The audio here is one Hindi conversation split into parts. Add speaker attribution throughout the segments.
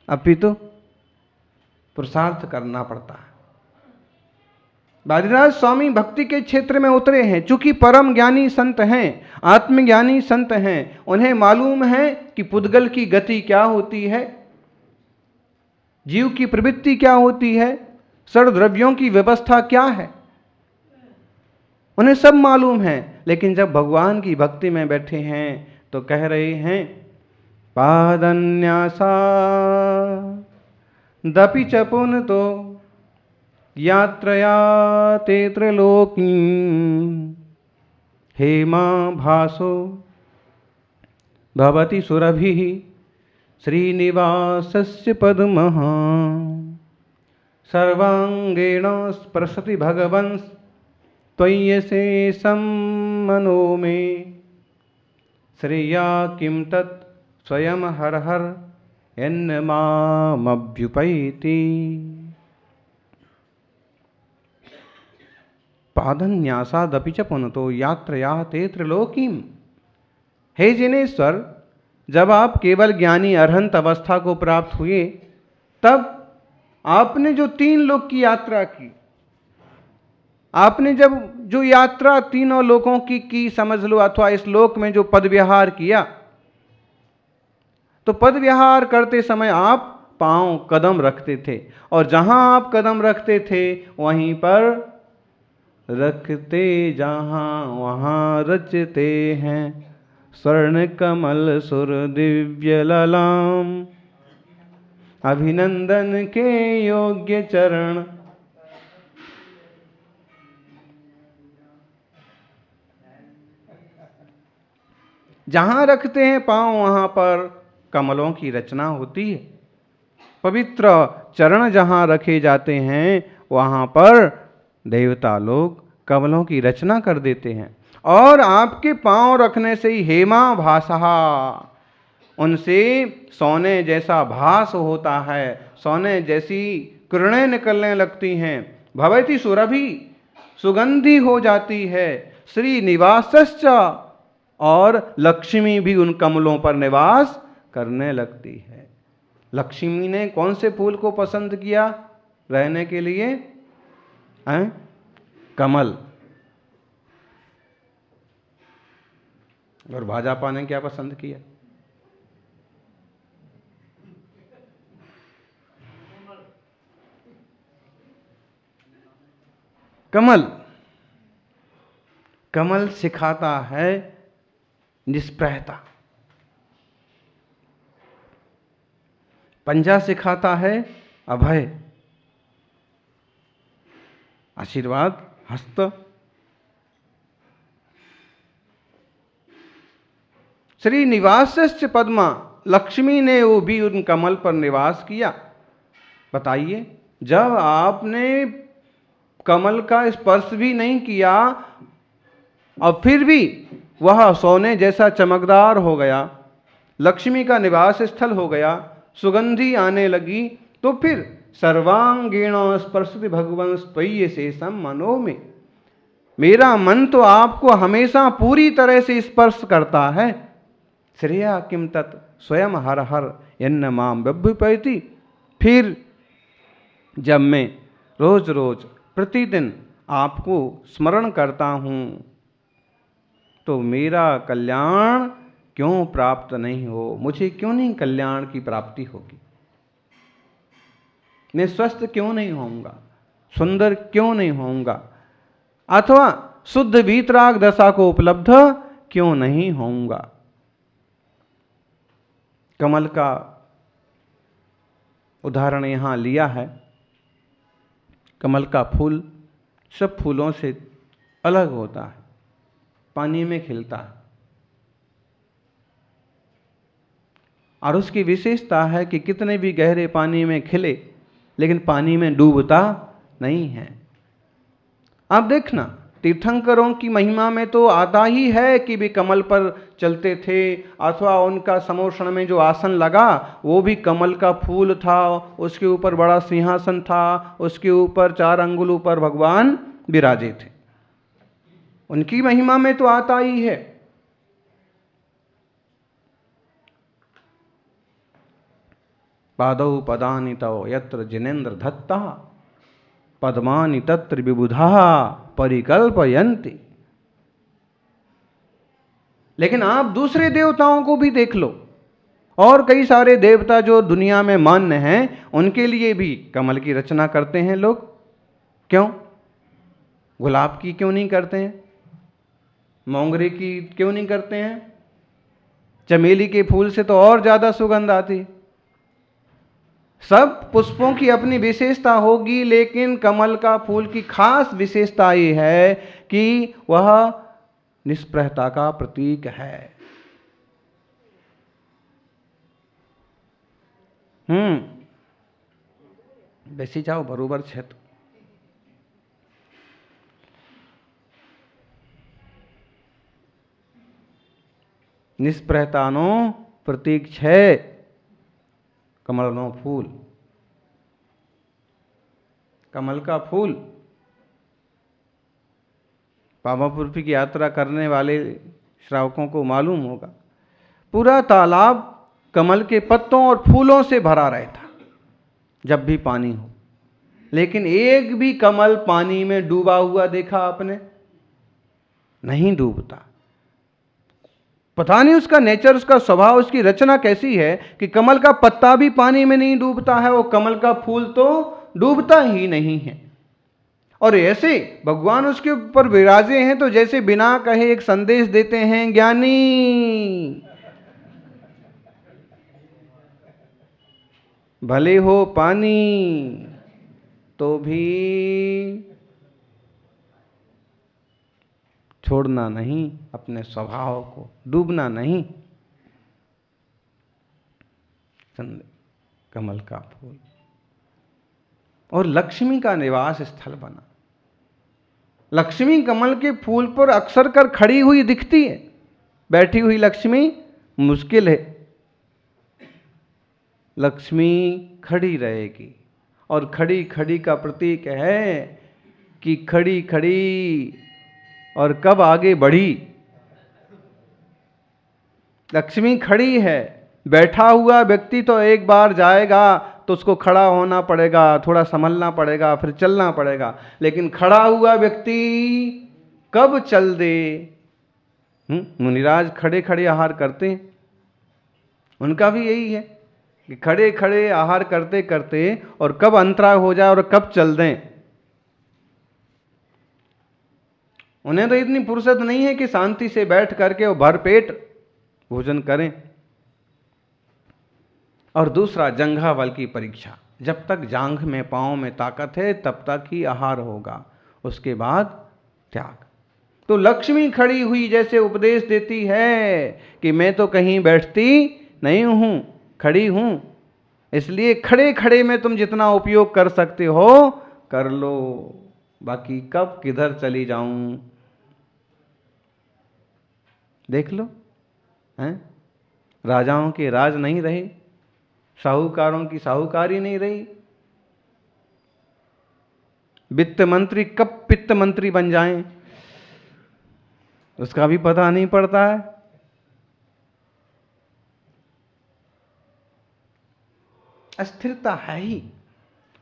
Speaker 1: अपितु पुरुषार्थ करना पड़ता है। वादिराज स्वामी भक्ति के क्षेत्र में उतरे हैं, चूंकि परम ज्ञानी संत हैं, आत्मज्ञानी संत हैं, उन्हें मालूम है कि पुद्गल की गति क्या होती है, जीव की प्रवृत्ति क्या होती है, षड द्रव्यों की व्यवस्था क्या है, उन्हें सब मालूम है। लेकिन जब भगवान की भक्ति में बैठे हैं तो कह रहे हैं पादन्यासा दपि च पुनतो यात्रया ते त्रिलोकी हेमा भासो भवति सुरभिः श्रीनिवासस्य पद्मः सर्वांगेण स्पृशति भगवन् त्वय्यशेषं मनो मे श्रेया किं तत् स्वयं हर हर यन्मामभ्युपैति। पादन्यासादपि च पुनतो यात्रया ते त्रिलोकीम। हे जिनेश्वर, जब आप केवल ज्ञानी अरहंत अवस्था को प्राप्त हुए तब आपने जो 3 लोक की यात्रा की, आपने जब जो यात्रा तीनों लोकों की समझ लो, अथवा इस लोक में जो पद विहार किया, तो पद विहार करते समय आप पांव कदम रखते थे, और जहां आप कदम रखते थे वहीं पर रखते जहां वहां रचते हैं स्वर्ण कमल सुर दिव्य ललाम अभिनंदन के योग्य चरण। जहां रखते हैं पांव वहां पर कमलों की रचना होती है। पवित्र चरण जहां रखे जाते हैं वहां पर देवता लोग कमलों की रचना कर देते हैं, और आपके पांव रखने से ही हेमा भासहा, उनसे सोने जैसा भास होता है, सोने जैसी किरणें निकलने लगती हैं। भवति सुरभि, सुगंधी हो जाती है। श्री निवासश्च, और लक्ष्मी भी उन कमलों पर निवास करने लगती है। लक्ष्मी ने कौन से फूल को पसंद किया रहने के लिए? हैं? कमल। और भाजपा ने क्या पसंद किया? कमल। कमल सिखाता है निष्प्रहता, पंजा सिखाता है अभय, आशीर्वाद हस्त। श्री निवासश्च पद्मा, लक्ष्मी ने वो भी उन कमल पर निवास किया। बताइए, जब आपने कमल का स्पर्श भी नहीं किया और फिर भी वह सोने जैसा चमकदार हो गया, लक्ष्मी का निवास स्थल हो गया, सुगंधी आने लगी, तो फिर सर्वांगीण स्पर्शति भगवन् त्वय्यशेषं मनो में, मेरा मन तो आपको हमेशा पूरी तरह से स्पर्श करता है। श्रेया किम तत् स्वयं हर हर यन्न माम व्यभ्युपैति। फिर जब मैं रोज रोज प्रतिदिन आपको स्मरण करता हूँ तो मेरा कल्याण क्यों प्राप्त नहीं हो, मुझे क्यों नहीं कल्याण की प्राप्ति होगी, मैं स्वस्थ क्यों नहीं होऊंगा, सुंदर क्यों नहीं होऊंगा, अथवा शुद्ध वीतराग दशा को उपलब्ध क्यों नहीं होऊंगा। कमल का उदाहरण यहां लिया है। कमल का फूल सब फूलों से अलग होता है, पानी में खिलता है, और उसकी विशेषता है कि कितने भी गहरे पानी में खिले लेकिन पानी में डूबता नहीं है। आप देखना, तीर्थंकरों की महिमा में तो आता ही है कि वे कमल पर चलते थे, अथवा उनका समोषण में जो आसन लगा वो भी कमल का फूल था, उसके ऊपर बड़ा सिंहासन था, उसके ऊपर 4 अंगुल ऊपर भगवान विराजे थे। उनकी महिमा में तो आता ही है। पादौ पदानि तव यत्र जिनेन्द्र धत्ता पद्मानि तत्र विबुधा परिकल्पयन्ति। लेकिन आप दूसरे देवताओं को भी देख लो, और कई सारे देवता जो दुनिया में मान्य हैं, उनके लिए भी कमल की रचना करते हैं लोग। क्यों? गुलाब की क्यों नहीं करते हैं? मोंगरे की क्यों नहीं करते हैं? चमेली के फूल से तो और ज्यादा सुगंध आती। सब पुष्पों की अपनी विशेषता होगी, लेकिन कमल का फूल की खास विशेषता ये है कि वह निष्प्रहता का प्रतीक है। बेसी जाओ बरोबर है। तो निष्प्रहतानो प्रतीक है कमलनो फूल। कमल का फूल, पावापुर की यात्रा करने वाले श्रावकों को मालूम होगा, पूरा तालाब कमल के पत्तों और फूलों से भरा रहता जब भी पानी हो। लेकिन एक भी कमल पानी में डूबा हुआ देखा आपने? नहीं डूबता। पता नहीं उसका नेचर, उसका स्वभाव, उसकी रचना कैसी है कि कमल का पत्ता भी पानी में नहीं डूबता है, वो कमल का फूल तो डूबता ही नहीं है। और ऐसे भगवान उसके ऊपर विराजे हैं तो जैसे बिना कहे एक संदेश देते हैं, ज्ञानी भले हो पानी तो भी छोड़ना नहीं अपने स्वभाव को, डूबना नहीं। कमल का फूल और लक्ष्मी का निवास स्थल बना। लक्ष्मी कमल के फूल पर अक्सर कर खड़ी हुई दिखती है। बैठी हुई लक्ष्मी मुश्किल है, लक्ष्मी खड़ी रहेगी। और खड़ी खड़ी का प्रतीक है कि खड़ी खड़ी और कब आगे बढ़ी। लक्ष्मी खड़ी है, बैठा हुआ व्यक्ति तो एक बार जाएगा तो उसको खड़ा होना पड़ेगा, थोड़ा संभलना पड़ेगा, फिर चलना पड़ेगा। लेकिन खड़ा हुआ व्यक्ति कब चल दे। मुनिराज खड़े खड़े आहार करते हैं, उनका भी यही है कि खड़े खड़े आहार करते करते और कब अंतराय हो जाए और कब चल दें। उन्हें तो इतनी फुर्सत नहीं है कि शांति से बैठ करके वो भरपेट भोजन करें। और दूसरा, जंघा बल की परीक्षा। जब तक जांघ में पांव में ताकत है तब तक ही आहार होगा, उसके बाद त्याग। तो लक्ष्मी खड़ी हुई जैसे उपदेश देती है कि मैं तो कहीं बैठती नहीं हूं, खड़ी हूं। इसलिए खड़े खड़े में तुम जितना उपयोग कर सकते हो कर लो, बाकी कब किधर चली जाऊं देख लो। हैं? राजाओं के राज नहीं रहे, साहूकारों की साहूकारी नहीं रही। वित्त मंत्री कब पित्त मंत्री बन जाएं उसका भी पता नहीं पड़ता है। अस्थिरता है ही,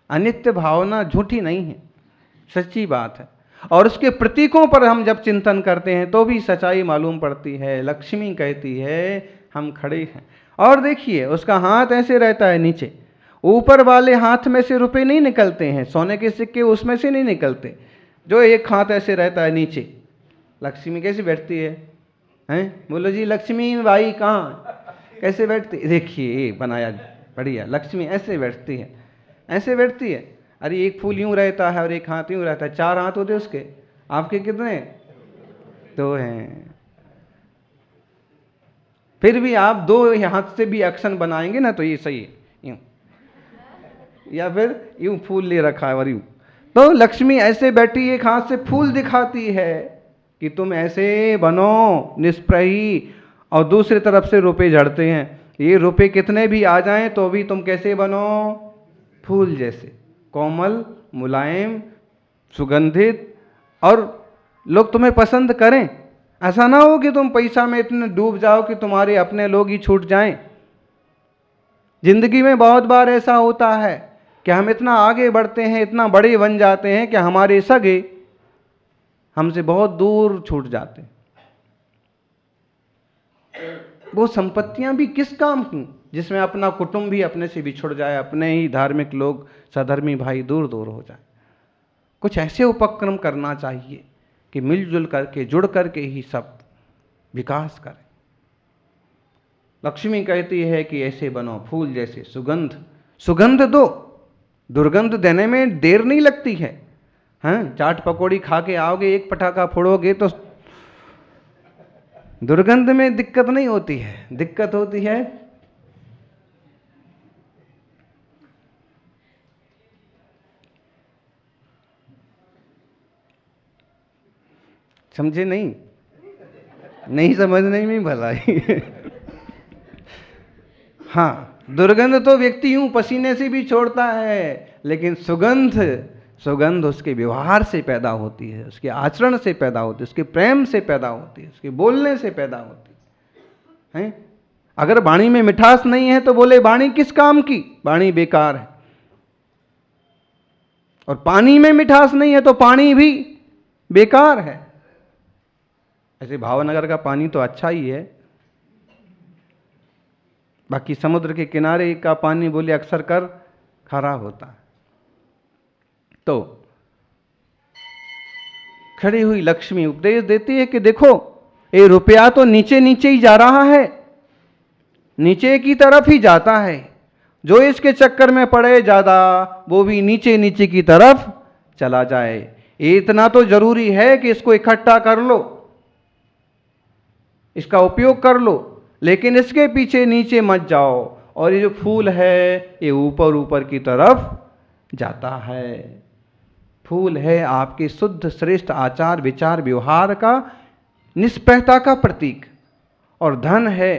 Speaker 1: अनित्य भावना झूठी नहीं है, सच्ची बात है। और उसके प्रतीकों पर हम जब चिंतन करते हैं तो भी सच्चाई मालूम पड़ती है। लक्ष्मी कहती है हम खड़े हैं। और देखिए उसका हाथ ऐसे रहता है नीचे, ऊपर वाले हाथ में से रुपए नहीं निकलते हैं, सोने के सिक्के उसमें से नहीं निकलते, जो एक हाथ ऐसे रहता है नीचे। लक्ष्मी कैसे बैठती है? हैं? बोलो जी लक्ष्मी बाई कहाँ कैसे बैठती? देखिए बनाया बढ़िया, लक्ष्मी ऐसे बैठती है, ऐसे बैठती है। अरे एक फूल यूं रहता है और एक हाथ यूं रहता है, 4 हाथ होते उसके, आपके कितने? 2 हैं। फिर भी आप 2 हाथ से भी एक्शन बनाएंगे ना तो ये सही है, यूं, या फिर यूं फूल ले रखा है और यूं। तो लक्ष्मी ऐसे बैठी एक हाथ से फूल दिखाती है कि तुम ऐसे बनो निष्प्रही, और दूसरी तरफ से रुपए झड़ते हैं। ये रुपए कितने भी आ जाएं तो भी तुम कैसे बनो? फूल जैसे कोमल, मुलायम, सुगंधित, और लोग तुम्हें पसंद करें। ऐसा ना हो कि तुम पैसा में इतने डूब जाओ कि तुम्हारे अपने लोग ही छूट जाएं। जिंदगी में बहुत बार ऐसा होता है कि हम इतना आगे बढ़ते हैं, इतना बड़े बन जाते हैं कि हमारे सगे हमसे बहुत दूर छूट जाते हैं। वो संपत्तियां भी किस काम की जिसमें अपना कुटुंब भी अपने से बिछुड़ जाए, अपने ही धार्मिक लोग, सधर्मी भाई दूर दूर हो जाए। कुछ ऐसे उपक्रम करना चाहिए कि मिलजुल करके, जुड़ करके ही सब विकास करें। लक्ष्मी कहती है कि ऐसे बनो फूल जैसे सुगंध, सुगंध दो, दुर्गंध देने में देर नहीं लगती है। हाँ, चाट पकौड़ी खा के आओगे, एक पटाखा फोड़ोगे तो दुर्गंध में दिक्कत नहीं होती है, दिक्कत होती है समझे नहीं, नहीं समझने में भलाई। हाँ, दुर्गंध तो व्यक्ति यूं पसीने से भी छोड़ता है, लेकिन सुगंध, सुगंध उसके व्यवहार से पैदा होती है, उसके आचरण से पैदा होती है, उसके प्रेम से पैदा होती है, उसके बोलने से पैदा होती है। अगर वाणी में मिठास नहीं है तो बोले वाणी किस काम की, वाणी बेकार है। और पानी में मिठास नहीं है तो पानी भी बेकार है। ऐसे भावनगर का पानी तो अच्छा ही है, बाकी समुद्र के किनारे का पानी बोले अक्सर कर खारा होता है। तो खड़ी हुई लक्ष्मी उपदेश देती है कि देखो, ये रुपया तो नीचे नीचे ही जा रहा है, नीचे की तरफ ही जाता है। जो इसके चक्कर में पड़े ज्यादा, वो भी नीचे नीचे की तरफ चला जाए। इतना तो जरूरी है कि इसको इकट्ठा कर लो, इसका उपयोग कर लो, लेकिन इसके पीछे नीचे मत जाओ। और ये जो फूल है ये ऊपर ऊपर की तरफ जाता है। फूल है आपके शुद्ध श्रेष्ठ आचार विचार व्यवहार का, निष्प्रहता का प्रतीक, और धन है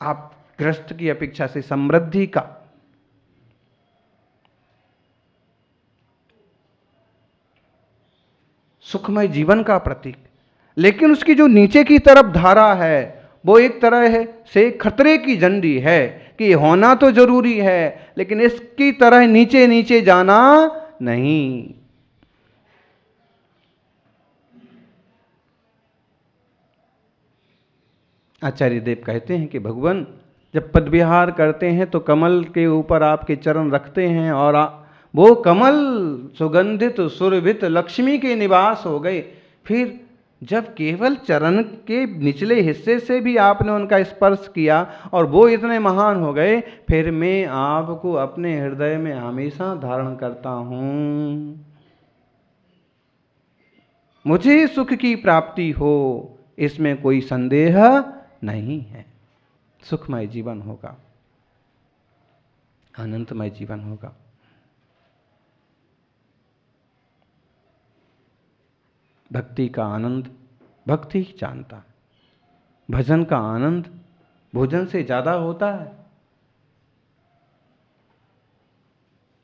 Speaker 1: आप गृहस्थ की अपेक्षा से समृद्धि का। सुखमय जीवन का प्रतीक। लेकिन उसकी जो नीचे की तरफ धारा है वो एक तरह से खतरे की झंडी है कि होना तो जरूरी है, लेकिन इसकी तरह नीचे नीचे जाना नहीं। आचार्य देव कहते हैं कि भगवान जब पदविहार करते हैं तो कमल के ऊपर आपके चरण रखते हैं, और वो कमल सुगंधित सुरभित लक्ष्मी के निवास हो गए। फिर जब केवल चरण के निचले हिस्से से भी आपने उनका स्पर्श किया और वो इतने महान हो गए, फिर मैं आपको अपने हृदय में हमेशा धारण करता हूं। मुझे सुख की प्राप्ति हो, इसमें कोई संदेह नहीं है। सुखमय जीवन होगा, अनंतमय जीवन होगा। भक्ति का आनंद भक्ति ही जानता है, भजन का आनंद भोजन से ज्यादा होता है।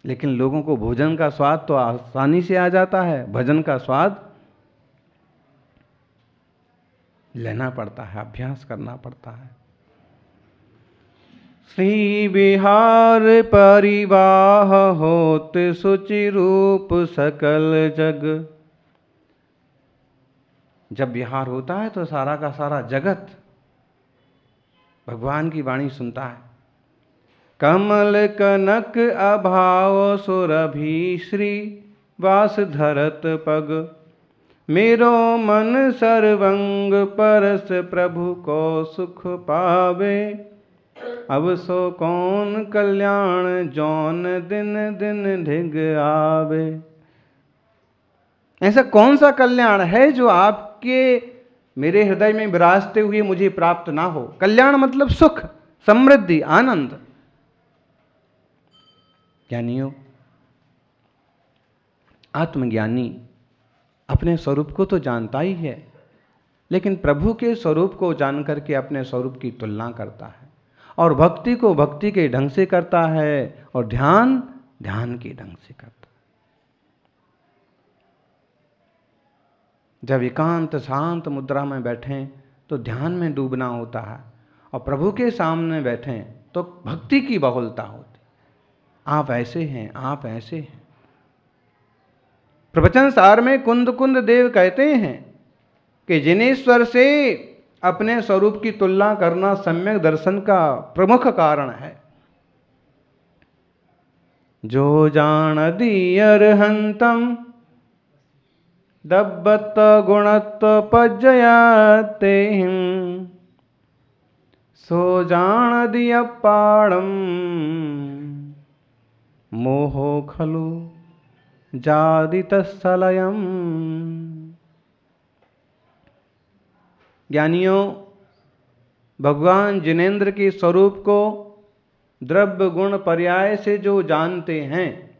Speaker 1: लेकिन लोगों को भोजन का स्वाद तो आसानी से आ जाता है, भजन का स्वाद लेना पड़ता है, अभ्यास करना पड़ता है। श्री विहार परिवाह होत सुचि रूप सकल जग। जब विहार होता है तो सारा का सारा जगत भगवान की वाणी सुनता है। कमल कनक अभाव सुरभि श्री वास धरत पग। मेरो मन सर्वंग परस प्रभु को सुख पावे। अब सो कौन कल्याण जौन दिन दिन ढिग आवे। ऐसा कौन सा कल्याण है जो आपके मेरे हृदय में विराजते हुए मुझे प्राप्त ना हो। कल्याण मतलब सुख, समृद्धि, आनंद। ज्ञानियों, आत्मज्ञानी अपने स्वरूप को तो जानता ही है, लेकिन प्रभु के स्वरूप को जानकर के अपने स्वरूप की तुलना करता है, और भक्ति को भक्ति के ढंग से करता है, और ध्यान ध्यान के ढंग से करता है। जब एकांत शांत मुद्रा में बैठें तो ध्यान में डूबना होता है, और प्रभु के सामने बैठें तो भक्ति की बहुलता होती। आप ऐसे हैं, आप ऐसे हैं। प्रवचन सार में कुंद कुंद देव कहते हैं कि जिनेश्वर से अपने स्वरूप की तुलना करना सम्यक दर्शन का प्रमुख कारण है। जो जानति अर्हंतम दब्बत गुणत्व पज्जयाते हिम सो जानदि अपाड़म मोहो खलु जादितस्थलयम्। ज्ञानियों, भगवान जिनेंद्र के स्वरूप को द्रव्य गुण पर्याय से जो जानते हैं,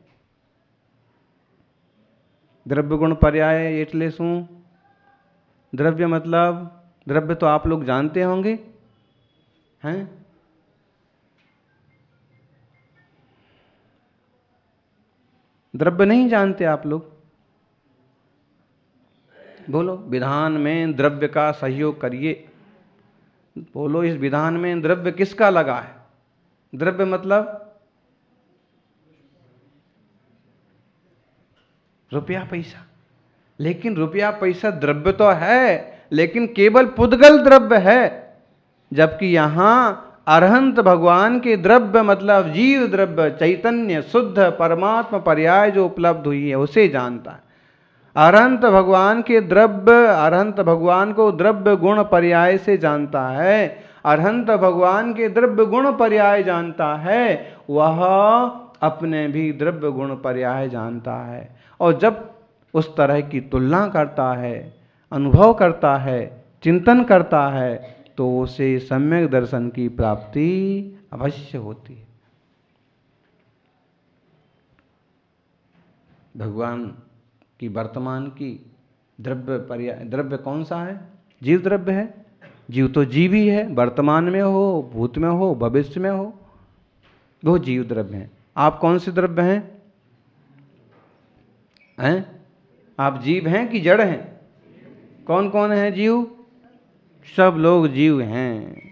Speaker 1: द्रव्य गुण पर्याय एटले शू? द्रव्य मतलब, द्रव्य तो आप लोग जानते होंगे, हैं? द्रव्य नहीं जानते आप लोग? बोलो, विधान में द्रव्य का सहयोग करिए। बोलो, इस विधान में द्रव्य किसका लगा है? द्रव्य मतलब रुपया पैसा। लेकिन रुपया पैसा द्रव्य तो है, लेकिन केवल पुद्गल द्रव्य है। जबकि यहां अरहंत भगवान के द्रव्य मतलब जीव द्रव्य, चैतन्य शुद्ध परमात्मा पर्याय जो उपलब्ध हुई है उसे जानता है। अरहंत भगवान के द्रव्य, अरहंत भगवान को द्रव्य गुण पर्याय से जानता है। अरहंत भगवान के द्रव्य गुण पर्याय जानता है, वह अपने भी द्रव्य गुण पर्याय जानता है। और जब उस तरह की तुलना करता है, अनुभव करता है, चिंतन करता है, तो उसे सम्यक दर्शन की प्राप्ति अवश्य होती है। भगवान की वर्तमान की द्रव्य पर्याय, द्रव्य कौन सा है? जीव द्रव्य है। जीव तो जीव ही है, वर्तमान में हो, भूत में हो, भविष्य में हो, वो जीव द्रव्य हैं। आप कौन से द्रव्य हैं? आप जीव हैं कि जड़ हैं? कौन कौन है जीव? सब लोग जीव हैं।